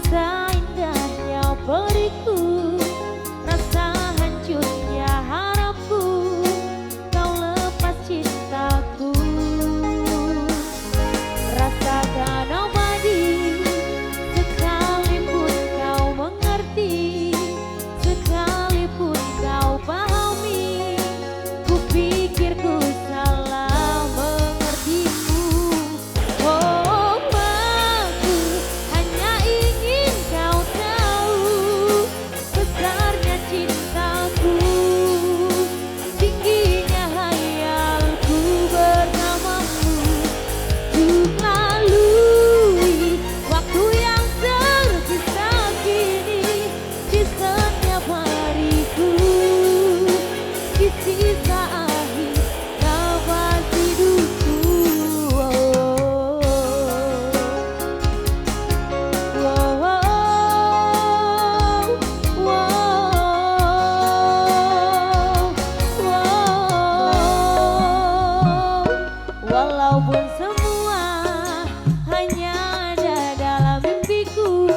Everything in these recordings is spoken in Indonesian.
Rasa indahnya beriku, rasa hancurnya harapku, kau lepas cintaku. Rasakan abadi, sekalipun kau mengerti, sekalipun kau pahami, ku pikir ku salah mengertimu. Oh, aku hanya ingin kau tahu besarnya cintaku, tingginya hayalku bersamamu. Untuk lalui waktu yang tersisa kini di setiap hariku, di sisa akhir nafas hidupku. Walaupun semua hanya ada dalam mimpiku,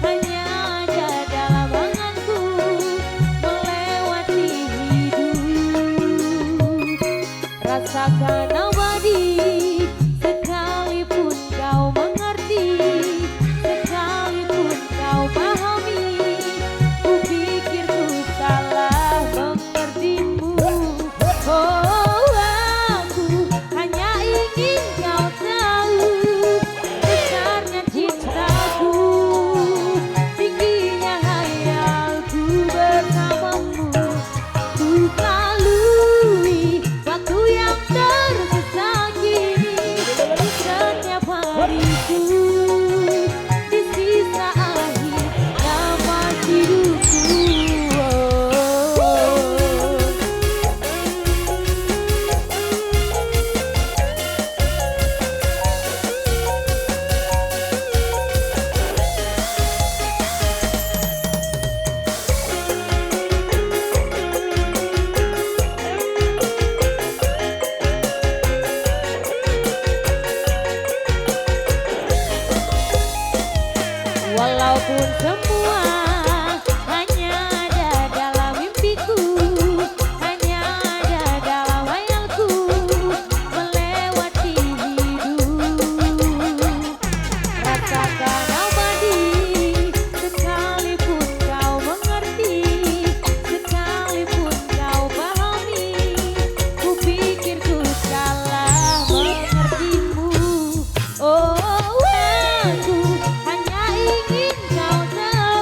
hanya ada dalam anganku, melewati hidup. Rasakan abadi, sekalipun kau mengerti, sekalipun kau pahami, ku pikir ku salah mengertimu. Oh, aku hanya ingin kau tahu besarnya cintaku, tingginya hayalku bersamamu. Untuk lalui waktu yang tersisa kini di setiap hariku, di sisa akhir nafas hidupku. Walaupun semua hanya ada dalam mimpiku, hanya ada dalam hayalku, melewati hidup. Rasakan abadi, sekalipun kau mengerti, sekalipun kau pahami, ku pikir ku salah mengertimu. Oh, aku hanya ingin kau tahu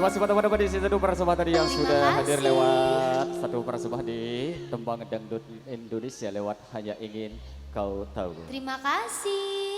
kasih buat teman-teman di satu persembahan tadi yang Terima sudah hadir kasih. lewat satu persembahan di Tembang Dangdut Indonesia lewat Hanya Ingin Kau Tahu. Terima kasih.